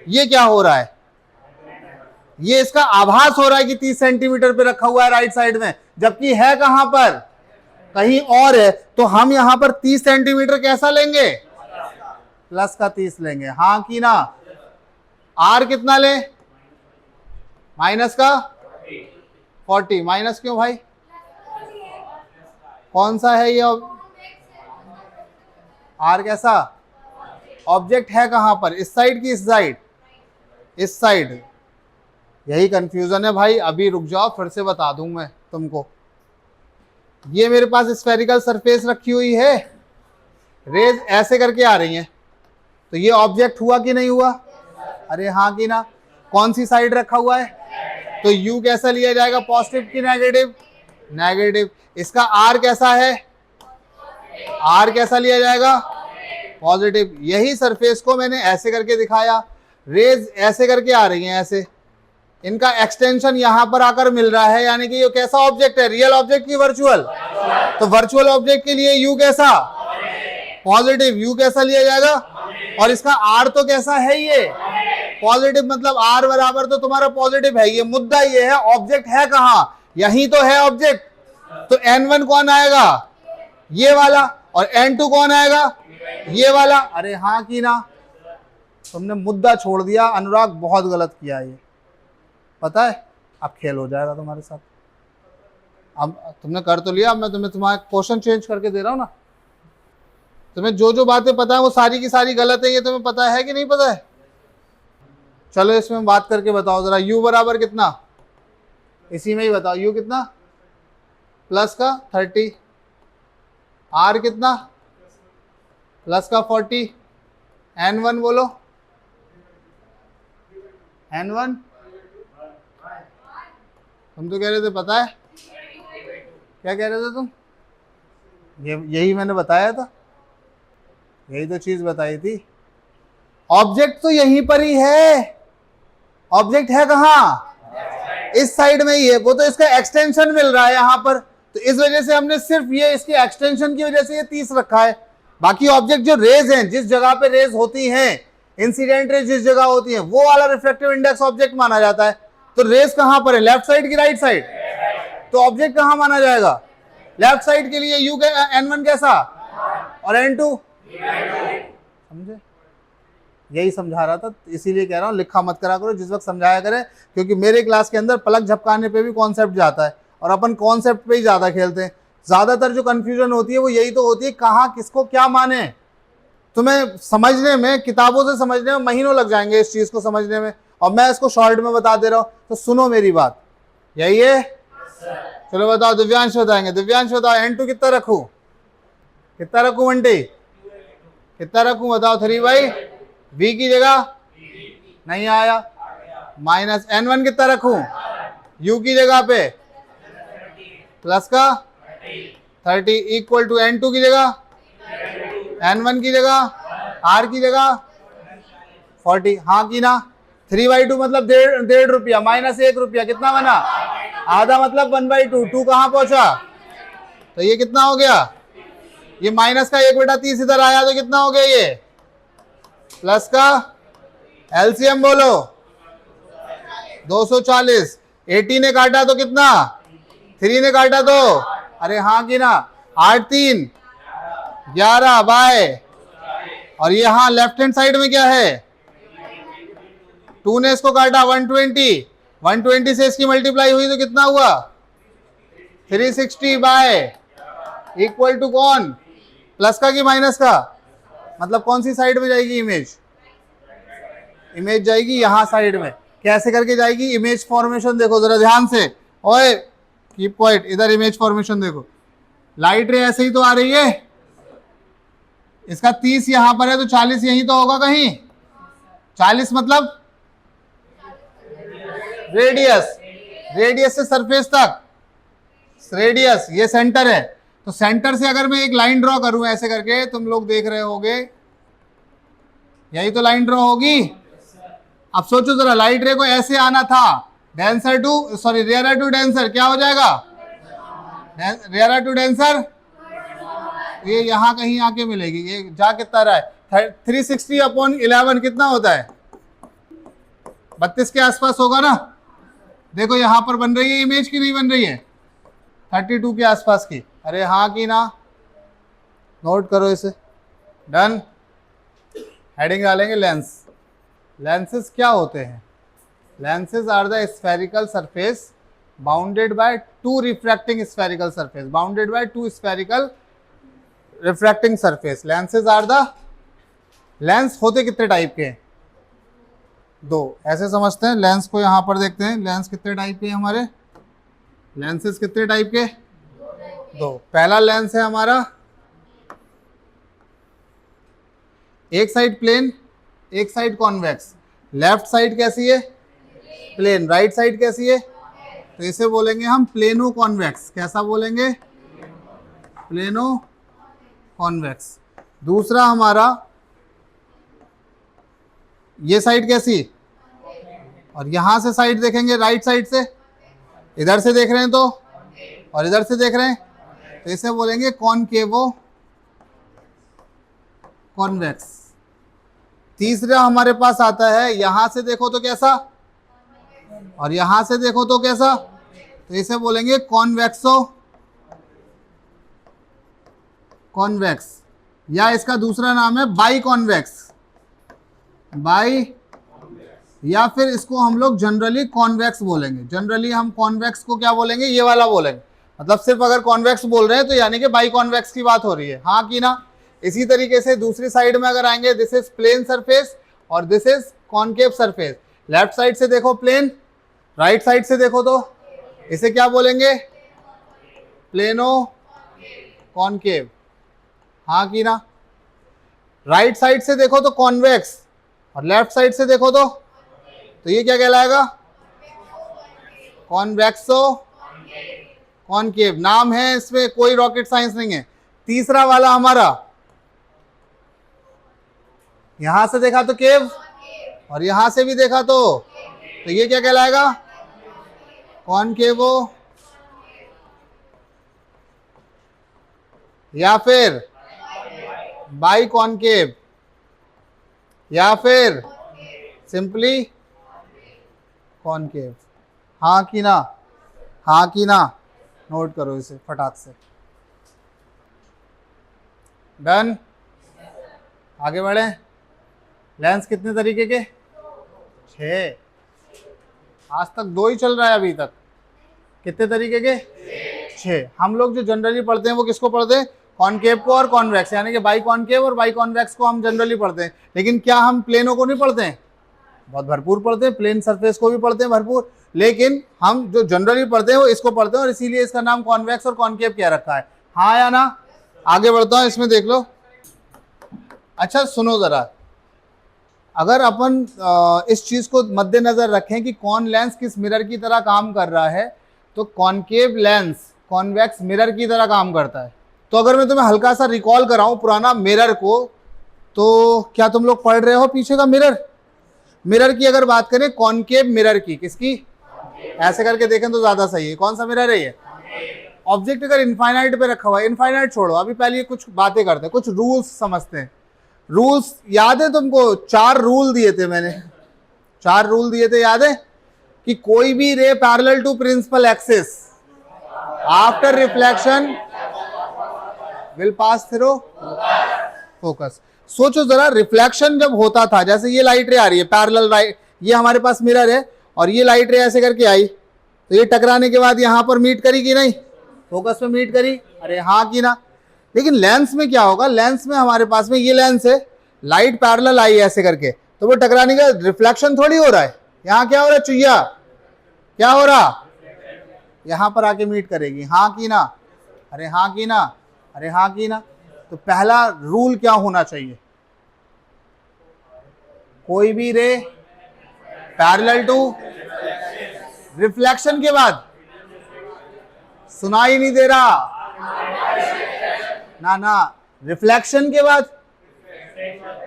ये क्या हो रहा है? ये इसका आभास हो रहा है कि 30 सेंटीमीटर पे रखा हुआ है राइट साइड में, जबकि है कहां पर? कहीं और है। तो हम यहां पर 30 सेंटीमीटर कैसा लेंगे? प्लस का 30 लेंगे, हाँ कि ना? आर कितना ले? माइनस का 40। माइनस क्यों भाई? कौन सा है ये? आर कैसा? ऑब्जेक्ट है कहां पर? इस साइड की इस साइड? इस साइड। यही कंफ्यूजन है भाई। अभी रुक जाओ, फिर से बता दूं मैं तुमको। ये मेरे पास स्फेरिकल सरफेस रखी हुई है, रेज ऐसे करके आ रही हैं, तो ये ऑब्जेक्ट हुआ कि नहीं हुआ? अरे हाँ कि ना? कौन सी साइड रखा हुआ है? तो यू कैसा लिया जाएगा, पॉजिटिव कि नेगेटिव? नेगेटिव। इसका आर कैसा है? आर कैसा लिया जाएगा? पॉजिटिव। यही सरफेस को मैंने ऐसे करके दिखाया, रेज ऐसे करके आ रही हैं, ऐसे। इनका एक्सटेंशन यहां पर आकर मिल रहा है, यानी कि ये कैसा ऑब्जेक्ट है? रियल ऑब्जेक्ट की वर्चुअल? तो वर्चुअल ऑब्जेक्ट के लिए यू कैसा? पॉजिटिव। यू कैसा लिया जाएगा? और इसका आर तो कैसा है? ये पॉजिटिव। मतलब आर बराबर तो तुम्हारा पॉजिटिव है। ये मुद्दा ये है, ऑब्जेक्ट है कहां? यही तो है ऑब्जेक्ट। तो N1 कौन आएगा? ये वाला। और N2 कौन आएगा? ये वाला। अरे हाँ कि ना? तुमने मुद्दा छोड़ दिया अनुराग, बहुत गलत किया ये, पता है? अब खेल हो जाएगा तुम्हारे साथ। अब तुमने कर तो लिया, अब मैं तुम्हारा क्वेश्चन चेंज करके दे रहा हूं ना। तुम्हें जो जो बातें पता है वो सारी की सारी गलत है, ये तुम्हें पता है कि नहीं पता है? चलो इसमें बात करके बताओ जरा, u बराबर कितना? इसी में ही बताओ, u कितना? प्लस का 30। r कितना? प्लस का 40। N1 बोलो। N1 तुम तो कह रहे थे पता है। क्या कह रहे थे तुम? यही मैंने बताया था, यही तो चीज बताई थी। ऑब्जेक्ट तो यहीं पर ही है। ऑब्जेक्ट है कहां? इस साइड में ही है। वो तो इसका एक्सटेंशन मिल रहा है यहां पर, तो इस वजह से हमने सिर्फ ये इसके एक्सटेंशन की वजह से ये 30 रखा है। बाकी ऑब्जेक्ट जो रेज हैं, जिस जगह पे रेज होती हैं, इंसिडेंट रेज जिस जगह होती है, वो वाला रिफ्लेक्टिव इंडेक्स ऑब्जेक्ट माना जाता है। तो रेज कहां पर है? लेफ्ट साइड की राइट साइड? तो ऑब्जेक्ट कहां माना जाएगा? लेफ्ट साइड के लिए यू N1 कैसा और N2? समझे? यही समझा रहा था, इसीलिए कह रहा हूं लिखा मत करा करो, जिस वक्त समझाया करें, क्योंकि मेरे क्लास के अंदर पलक झपकाने पे भी कॉन्सेप्ट जाता है और अपन कॉन्सेप्ट पे ही ज़्यादा खेलते हैं। ज़्यादातर जो कन्फ्यूजन होती है वो यही तो होती है, कहाँ किसको क्या माने। तुम्हें समझने में, किताबों से समझने में महीनों लग जाएंगे इस चीज़ को समझने में, और मैं इसको शॉर्ट में बता दे रहा हूँ, तो सुनो मेरी बात, यही है। चलो बताओ, दिव्यांश बताएंगे। दिव्यांश बताओ, N2 कितना रखूं, कितना रखूं बंटी, कितना रखूं बताओ। 3/, V की जगह नहीं आया, माइनस N1 कितना रखूं, U की जगह पे प्लस का 30 इक्वल टू N2 की जगह, N1 की जगह, R की जगह 40। हाँ की ना। 3/2 मतलब 1.5 रुपया, माइनस 1 रुपया, कितना बना, आधा मतलब 1/2। 2 कहाँ पहुंचा, तो ये कितना हो गया, ये माइनस का 1/30 इधर आया तो कितना हो गया, ये प्लस का एलसीएम बोलो 240। 80 ने काटा तो कितना, 3 ने काटा तो, अरे हाँ की ना, 8 3 11 बाय, और ये हाँ लेफ्ट हैंड साइड में क्या है, 2 ने इसको काटा 120, 120 से इसकी मल्टीप्लाई हुई तो कितना हुआ 360 बाय इक्वल टू कौन, प्लस का कि माइनस का, मतलब कौन सी साइड में जाएगी इमेज, इमेज जाएगी यहाँ साइड में। कैसे करके जाएगी, इमेज फॉर्मेशन देखो जरा ध्यान से, ओए कीप क्वाइट, इधर इमेज फॉर्मेशन देखो, लाइट रे ऐसे ही तो आ रही है, इसका 30 यहां पर है तो 40 यहीं तो होगा कहीं, 40 मतलब रेडियस, रेडियस से सरफेस तक, रेडियस ये सेंटर है, तो सेंटर से अगर मैं एक लाइन ड्रॉ करूं ऐसे करके, तुम लोग देख रहे होगे, यही तो लाइन ड्रॉ होगी। अब सोचो जरा, लाइट रे को ऐसे आना था, denser to sorry rarer to denser, क्या हो जाएगा, रेयर टू डेंसर, ये यहां कहीं आके मिलेगी, ये जा कितना रहा है 360/11 कितना होता है, 32 के आसपास होगा ना। देखो यहां पर बन रही है इमेज की नहीं बन रही है, 32 के आसपास की, अरे हाँ की ना, नोट करो इसे। डन, हेडिंग डालेंगे लेंस। लेंसेज क्या होते हैं, lenses are the spherical surface bounded by 2 refracting spherical surface, bounded by 2 spherical refracting surface. Lenses are the, lens होते कितने टाइप के, 2, ऐसे समझते हैं लेंस को, यहां पर देखते हैं लेंस कितने टाइप के हमारे, लेंसेज कितने टाइप के, 2। पहला लेंस है हमारा, एक साइड प्लेन, एक साइड कॉन्वेक्स। लेफ्ट साइड कैसी है, प्लेन, राइट साइड कैसी है, तो इसे बोलेंगे हम प्लेनो कॉन्वेक्स। कैसा बोलेंगे, प्लेनो कॉन्वेक्स। दूसरा हमारा, ये साइड कैसी, और यहां से साइड देखेंगे राइट साइड से, इधर से देख रहे हैं तो, और इधर से देख रहे हैं तो इसे बोलेंगे कॉनकेवो कॉन्वेक्स। तीसरा हमारे पास आता है, यहां से देखो तो कैसा, और यहां से देखो तो कैसा, तो इसे बोलेंगे कॉन्वेक्सो कॉन्वेक्स, या इसका दूसरा नाम है बाई कॉन्वेक्स, बाई, या फिर इसको हम लोग जनरली कॉन्वेक्स बोलेंगे। जनरली हम कॉन्वेक्स को क्या बोलेंगे, ये वाला बोलेंगे, मतलब सिर्फ अगर कॉन्वेक्स बोल रहे हैं तो यानी कि बाई कॉन्वेक्स की बात हो रही है, हाँ की ना। इसी तरीके से दूसरी साइड में अगर आएंगे, दिस इज प्लेन सरफेस और this is concave surface. Left side से देखो प्लेन, राइट साइड से देखो तो इसे क्या बोलेंगे, प्लेनो कॉनकेव, हाँ की ना। राइट साइड से देखो तो कॉन्वेक्स, और लेफ्ट साइड से देखो तो ये क्या कहलाएगा, कॉन्वेक्सो कॉनकेव। नाम है, इसमें कोई रॉकेट साइंस नहीं है। तीसरा वाला हमारा, यहां से देखा तो केव, और यहां से भी देखा तो ये क्या कहलाएगा, कॉनकेवो, या फिर बाई कॉनकेव, या फिर सिंपली कॉनकेव, हाँ की ना, हाँ की ना। नोट करो इसे फटाक से। डन, आगे बढ़े। लेंस कितने तरीके के, 6। आज तक 2 ही चल रहा है अभी तक, कितने तरीके के? 6। हम लोग जो जनरली पढ़ते हैं वो किसको पढ़ते हैं? कॉनकेव को और कॉन्वेक्स, यानी कि बाई कॉनकेव और बाई कॉन्वेक्स को हम जनरली पढ़ते हैं। लेकिन क्या हम प्लेनों को नहीं पढ़ते हैं? बहुत भरपूर पढ़ते हैं, प्लेन सरफेस को भी पढ़ते हैं भरपूर, लेकिन हम जो जनरली पढ़ते हैं वो इसको पढ़ते हैं और इसीलिए इसका नाम कॉन्वेक्स और कॉनकेव क्या रखा है। हाँ या ना? आगे बढ़ता हूं, इसमें देख लो। अच्छा सुनो जरा, अगर अपन इस चीज को मद्देनजर रखें कि कौन लेंस किस मिरर की तरह काम कर रहा है, तो कॉनकेव लेंस कॉन्वेक्स मिरर की तरह काम करता है। तो अगर मैं तुम्हें हल्का सा रिकॉल कराऊं पुराना मिरर को, तो क्या तुम लोग पढ़ रहे हो पीछे का मिरर? मिरर की अगर बात करें कॉनकेव मिरर की, किसकी? ऐसे करके देखें तो ज्यादा सही है। कौन सा मिरर है ये? ऑब्जेक्ट अगर इनफाइनाइट पे रखा हुआ है, इनफाइनाइट छोड़ो, अभी पहले कुछ बातें करते हैं, कुछ रूल्स समझते हैं। रूल्स याद है तुमको? 4 रूल दिए थे मैंने, 4 रूल दिए थे, याद है? कि कोई भी ray parallel to principal axis after reflection will pass through focus. सोचो जरा, रिफ्लेक्शन जब होता था, जैसे ये लाइट रे आ रही है पैरेलल, राइट, ये हमारे पास मिरर है और ये लाइट रे ऐसे करके आई, तो ये टकराने के बाद यहां पर मीट करी कि नहीं? फोकस में मीट करी, अरे हाँ कि ना? लेकिन लेंस में क्या होगा? लेंस में हमारे पास में ये लेंस है, लाइट पैरेलल आई ऐसे करके, तो वो टकराने का रिफ्लेक्शन थोड़ी हो रहा है। यहाँ क्या हो रहा है चुईया? क्या हो रहा? यहां पर आके मीट करेगी, हाँ कि ना? अरे हाँ कि ना? अरे हाँ कि ना? तो पहला रूल क्या होना चाहिए? कोई भी रे पैरेलल टू रिफ्लेक्शन के बाद, सुनाई नहीं दे रहा ना, ना, रिफ्लेक्शन के बाद,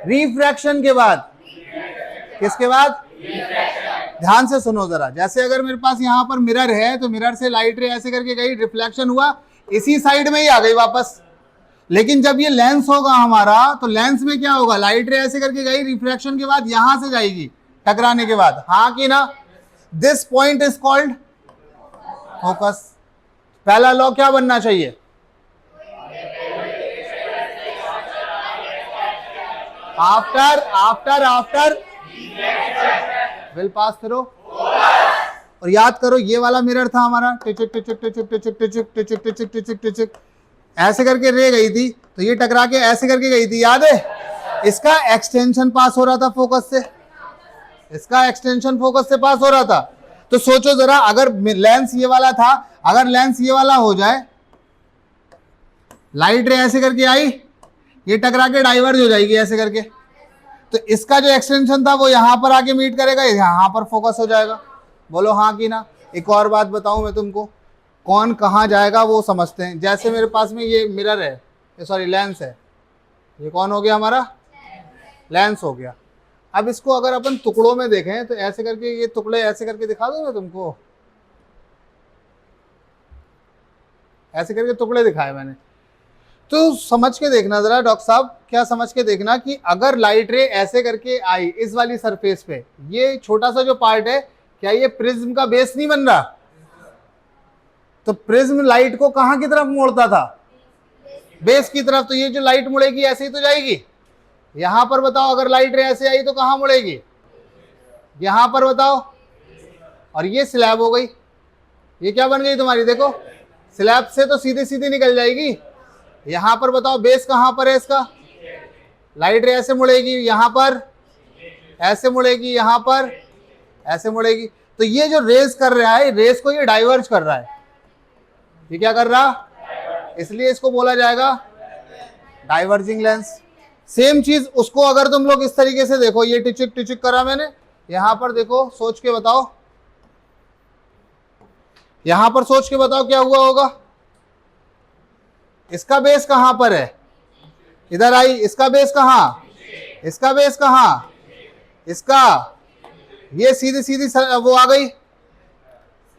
रिफ्रैक्शन के बाद, किसके बाद? ध्यान से सुनो जरा, जैसे अगर मेरे पास यहां पर मिरर है, तो मिरर से लाइट रे ऐसे करके गई, रिफ्लेक्शन हुआ, इसी साइड में ही आ गई वापस। लेकिन जब ये लेंस होगा हमारा, तो लेंस में क्या होगा? लाइट रे ऐसे करके गई, रिफ्रैक्शन के बाद यहां से जाएगी टकराने के बाद, हाँ कि ना? This point is called focus. पहला लॉ क्या बनना चाहिए? After will pass through. और याद करो, ये वाला मिरर था हमारा, टिचिक टिचिक टिचिक टिचिक टिचिक टिचिक टिचिक टिचिक टिचिक, ऐसे करके रे गई थी, तो ये टकरा के ऐसे करके गई थी, याद है? इसका एक्सटेंशन पास हो रहा था फोकस से, इसका एक्सटेंशन फोकस से पास हो रहा था। तो सोचो जरा, अगर लेंस ये वाला था, अगर लेंस ये वाला हो जाए, लाइट रे ऐसे करके आई, ये टकरा के डाइवर्ज हो जाएगी ऐसे करके, तो इसका जो एक्सटेंशन था वो यहां पर आके मीट करेगा, यहां पर फोकस हो जाएगा। बोलो हाँ कि ना? एक और बात बताऊं मैं तुमको, कौन कहां जाएगा वो समझते हैं। जैसे मेरे पास में ये मिरर है, सॉरी लेंस है, ये कौन हो गया हमारा? लेंस हो गया। अब इसको अगर अपन टुकड़ों में देखें, तो ऐसे करके ये टुकड़े ऐसे करके दिखा दूं मैं तुमको, ऐसे करके टुकड़े दिखाए मैंने। तो समझ के देखना जरा डॉक्टर साहब, क्या समझ के देखना कि अगर लाइट रे ऐसे करके आई इस वाली सरफेस पे, ये छोटा सा जो पार्ट है, क्या ये प्रिज्म का बेस नहीं बन रहा? तो प्रिज्म लाइट को कहां की तरफ मोड़ता था? बेस की तरफ। तो ये जो लाइट मुड़ेगी ऐसे ही तो जाएगी। यहां पर बताओ, अगर लाइट रे ऐसे आई तो कहां मुड़ेगी? यहां पर बताओ। और ये स्लैब हो गई, ये क्या बन गई तुम्हारी? देखो, स्लैब से तो सीधे सीधे निकल जाएगी। यहां पर बताओ बेस कहां पर है इसका? लाइट रे ऐसे मुड़ेगी, यहां पर ऐसे मुड़ेगी, यहां पर ऐसे मुड़ेगी। तो ये जो रेस कर रहा है, रेस को ये डाइवर्ज कर रहा है। ये क्या कर रहा? इसलिए इसको बोला जाएगा डाइवर्जिंग लेंस। सेम चीज उसको अगर तुम लोग इस तरीके से देखो, ये टिचिक टिचिक करा मैंने, यहां पर देखो, सोच के बताओ, यहां पर सोच के बताओ क्या हुआ होगा? इसका बेस कहां पर है? इधर आई। इसका बेस कहां? इसका बेस कहां? इसका, ये सीधी सीधी वो आ गई,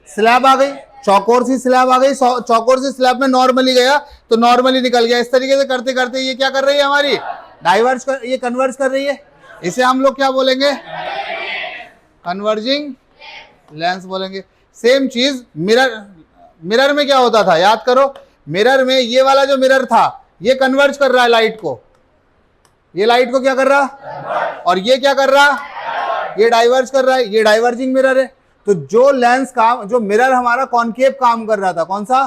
स्लैब आ गई, चौकोर सी स्लैब आ गई। चौकोर सी स्लैब में नॉर्मली गया तो नॉर्मली निकल गया। इस तरीके से करते करते ये क्या कर रही है हमारी? डाइवर्ज कर, ये कन्वर्ज कर रही है। इसे हम लोग क्या बोलेंगे? कन्वर्जिंग लेंस बोलेंगे। सेम चीज मिरर में क्या होता था? याद करो, मिरर में ये वाला जो मिरर था, ये कन्वर्ज कर रहा है लाइट को, ये लाइट को क्या कर रहा? और ये क्या कर रहा? ये डाइवर्ज कर रहा है। ये डाइवर्जिंग मिरर है। तो जो लेंस काम, जो मिरर हमारा कॉनकेव काम कर रहा था, कौन सा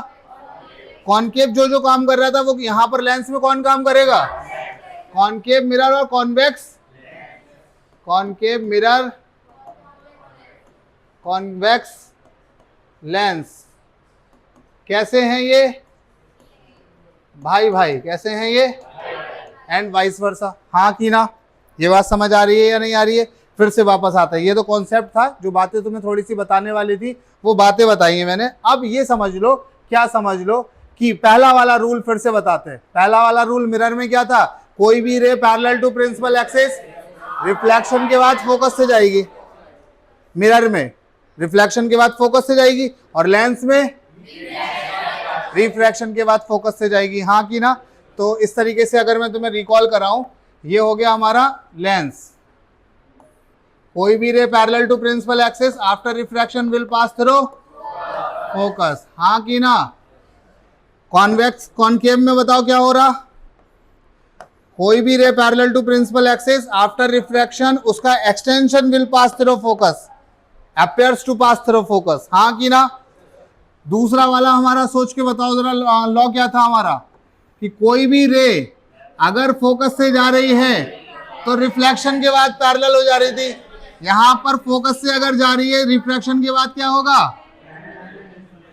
कॉनकेव, जो काम कर रहा था वो यहां पर लेंस में कौन काम करेगा, कॉनकेव मिरर और convex, concave mirror convex lens. कैसे हैं ये भाई भाई, कैसे हैं ये, एंड वाइस वर्सा, हाँ कि ना। ये बात समझ आ रही है या नहीं आ रही है? फिर से वापस आता है, ये तो कॉन्सेप्ट था, जो बातें तुम्हें थोड़ी सी बताने वाली थी वो बातें बताई है मैंने। अब ये समझ लो, क्या समझ लो कि पहला वाला रूल फिर से बताते हैं। पहला वाला रूल मिरर में क्या था, कोई भी ray parallel to principal axis reflection के बाद फोकस से जाएगी, मिरर में रिफ्लेक्शन के बाद फोकस से जाएगी, और लेंस में रिफ्रैक्शन के बाद फोकस से जाएगी, हाँ कि ना। तो इस तरीके से अगर मैं तुम्हें रिकॉल कराऊं, ये हो गया हमारा लेंस, कोई भी ray parallel to principal axis after refraction will pass through focus, हाँ कि ना। कॉन्वेक्स कॉनकेव में बताओ क्या हो रहा, कोई भी ray parallel to principal axis after refraction उसका extension will pass through focus, appears to pass through focus, हाँ कि ना। दूसरा वाला हमारा सोच के बताओ जरा, लॉ क्या था हमारा, कि कोई भी रे अगर फोकस से जा रही है तो रिफ्लेक्शन के बाद पैरेलल हो जा रही थी, यहां पर फोकस से अगर जा रही है रिफ्रैक्शन के बाद क्या होगा,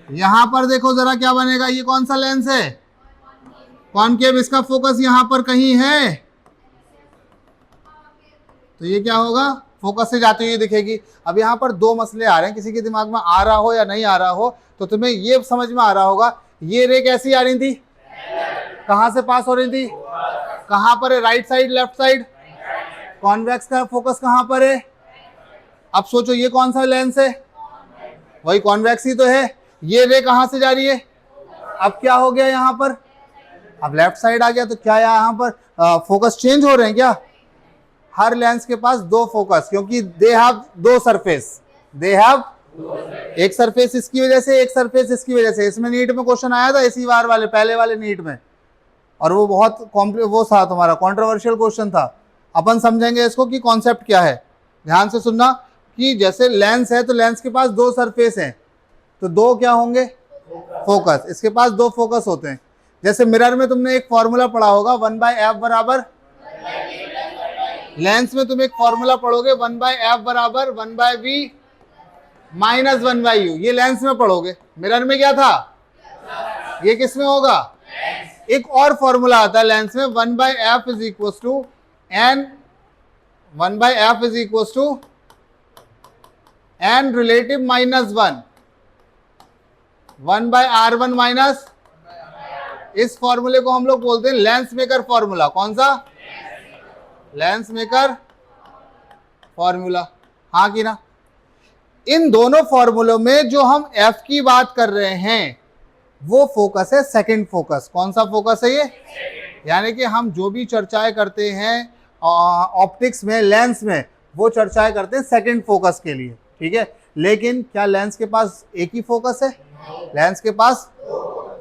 यहां पर देखो जरा क्या बनेगा, ये कौन सा लेंस है, कॉनकेव, इसका फोकस यहां पर कहीं है, तो ये क्या होगा, फोकस से जाती हुई दिखेगी। अब यहाँ पर दो मसले आ रहे हैं, किसी के दिमाग में आ रहा हो या नहीं आ रहा हो, तो तुम्हें ये समझ में आ रहा होगा, ये रे कैसी आ रही थी, कहां से पास हो रही थी, कहां पर है, right side left side, convex का फोकस कहां पर है। अब सोचो ये कौन सा लेंस है, वही कॉन्वेक्स ही तो है, ये रे कहां से जा रही है, अब क्या हो गया यहाँ पर, अब लेफ्ट साइड आ गया, तो क्या यहाँ पर फोकस चेंज हो रहे हैं क्या, हर लेंस के पास दो फोकस, क्योंकि दे हैव दो सरफेस, दे हैव एक सरफेस इसकी वजह से, एक सरफेस इसकी वजह से। इसमें नीट में क्वेश्चन आया था इसी बार वाले, पहले वाले नीट में, और वो बहुत वो था तुम्हारा कंट्रोवर्शियल क्वेश्चन था। अपन समझेंगे इसको कि कॉन्सेप्ट क्या है, ध्यान से सुनना, कि जैसे लेंस है तो लेंस के पास दो सरफेस हैं, तो दो क्या होंगे, फोकस, इसके पास दो फोकस होते हैं। जैसे मिरर में तुमने एक फॉर्मूला पढ़ा होगा, 1/f बराबर, लेंस में तुम एक फॉर्मूला पढ़ोगे 1/f बराबर 1/v माइनस 1/u, ये लेंस में पढ़ोगे। मिरर में क्या था, ये किस में होगा, एक और फॉर्मूला आता है लेंस में, 1/f is equal to n, 1/f is equal to n relative minus 1/r1 minus, इस फॉर्मूले को हम लोग बोलते हैं लेंस मेकर फॉर्मूला। कौन सा, लेंस मेकर फॉर्मूला, हाँ कि ना। इन दोनों फॉर्मूलों में जो हम f की बात कर रहे हैं वो फोकस है सेकंड फोकस। कौन सा फोकस है ये, यानी कि हम जो भी चर्चाएं करते हैं ऑप्टिक्स में, लेंस में, वो चर्चाएं करते हैं सेकंड फोकस के लिए, ठीक है। लेकिन क्या लेंस के पास एक ही फोकस है, लेंस के पास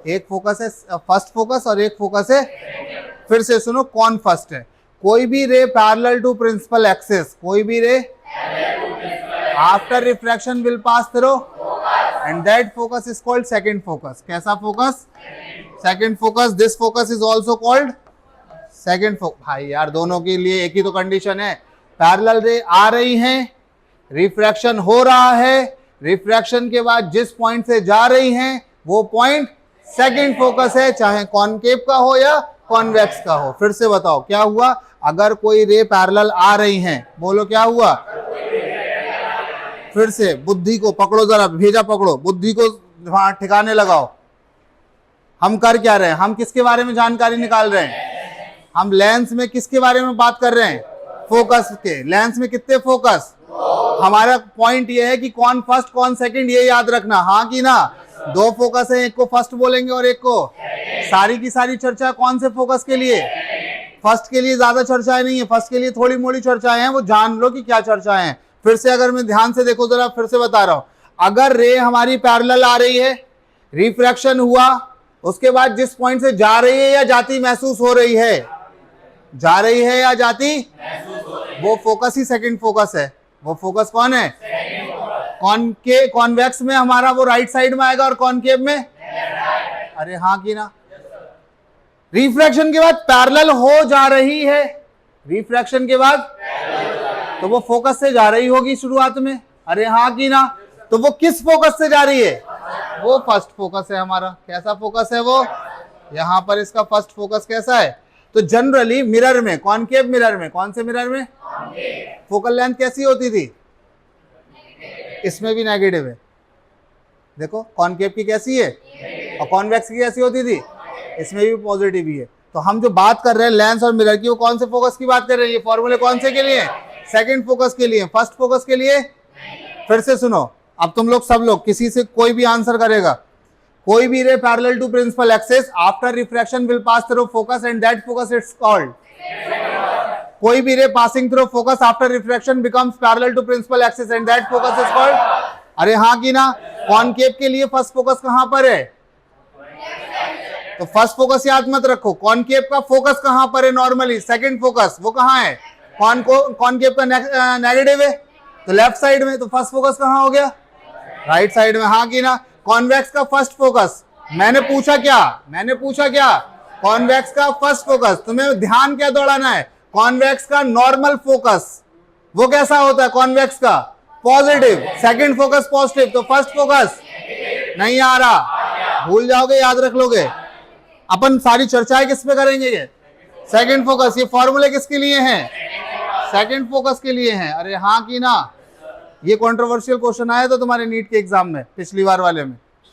एक फोकस है, फर्स्ट फोकस, और एक फोकस है, फिर से सुनो, कौन फर्स्ट है, कोई भी ray parallel to principal axis, कोई भी ray after refraction will pass through and that focus is called second focus. कैसा focus, second focus. This focus is also called second focus. भाई यार दोनों के लिए एक ही तो कंडीशन है, पैरेलल रे आ रही हैं, रिफ्रैक्शन हो रहा है, रिफ्रैक्शन के बाद जिस पॉइंट से जा रही हैं वो पॉइंट सेकंड फोकस है, चाहे कॉनकेव का हो या कॉन्वेक्स का हो। फिर से बताओ क्या हुआ, अगर कोई रे पैरेलल आ रही हैं, बोलो क्या हुआ, फिर से बुद्धि को पकड़ो, जरा भेजा पकड़ो, बुद्धि को वहां ठिकाने लगाओ। हम कर क्या रहे हैं, हम किसके बारे में जानकारी निकाल रहे हैं, हम लेंस में किसके बारे में बात कर रहे हैं, फोकस के। लेंस में कितने फोकस, हमारा पॉइंट ये है कि कौन फर्स्ट कौन सेकंड, ये याद रखना, हाँ कि ना। दो फोकस है, एक को फर्स्ट बोलेंगे और एक को, सारी की सारी चर्चा कौन से फोकस के लिए, फर्स्ट के लिए ज्यादा चर्चाएं नहीं है, फर्स्ट के लिए थोड़ी मोड़ी चर्चाएं हैं, वो जान लो कि क्या चर्चाएं हैं। फिर से अगर मैं ध्यान से देखो जरा, फिर से बता रहा हूं, अगर रे हमारी पैरेलल आ रही है, रिफ्रैक्शन हुआ, उसके बाद जिस पॉइंट से जा रही है या जाती महसूस हो रही है, जा रही है या जाती, वो फोकस ही सेकंड फोकस है। वो फोकस कौन है, कॉन्वेक्स में हमारा वो राइट साइड में आएगा और कॉनकेव में, अरे हाँ की ना। रिफ्रैक्शन के बाद पैरेलल हो जा रही है, रिफ्रैक्शन के बाद तो वो फोकस से जा रही होगी शुरुआत में, अरे हाँ की ना। तो वो किस फोकस से जा रही है, वो फर्स्ट फोकस है हमारा। कैसा फोकस है वो, यहां पर इसका फर्स्ट फोकस कैसा है। तो जनरली मिरर में, कॉनकेव मिरर में, कौन से मिरर में, फोकल लेंथ कैसी होती थी, इसमें भी नेगेटिव है। देखो कॉनकेव की कैसी है और कॉन्वेक्स की कैसी होती थी, इसमें भी पॉजिटिव ही है। तो हम जो बात कर रहे हैं लेंस और मिरर की, वो कौन से फोकस की बात कर रहे हैं, ये फॉर्मूले कौन से के लिए, सेकंड फोकस के लिए, फर्स्ट फोकस के लिए। फिर से सुनो, अब तुम लोग सब लोग किसी से कोई भी आंसर करेगा, कोई भी ray parallel to principal axis after refraction will pass through focus and that focus it's called, कोई भी ray passing through focus after refraction becomes parallel to principal axis and that focus is called, अरे हाँ की ना। Concave के लिए first focus कहां पर है, तो फर्स्ट फोकस याद मत रखो, कॉनकेव का फोकस कहां पर है नॉर्मली, सेकंड फोकस, वो कहां है, कॉनकेव का नेगेटिव है तो लेफ्ट साइड में, तो फर्स्ट फोकस कहां हो गया, राइट साइड में, हाँ की ना। कॉन्वेक्स का फर्स्ट फोकस, मैंने पूछा क्या, कॉन्वेक्स का फर्स्ट फोकस, तुम्हें ध्यान क्या दौड़ाना है, कॉन्वेक्स का नॉर्मल फोकस वो कैसा होता है, कॉन्वेक्स का पॉजिटिव, सेकंड फोकस पॉजिटिव, तो फर्स्ट फोकस नहीं आ रहा, भूल जाओगे, याद रख लोगे। अपन सारी चर्चाएं किस पे करेंगे, ये सेकंड फोकस। ये फॉर्मूले किसके लिए हैं, सेकंड फोकस के लिए हैं, अरे हाँ की ना। ये कंट्रोवर्शियल क्वेश्चन आया था तुम्हारे नीट के एग्जाम में पिछली बार वाले में।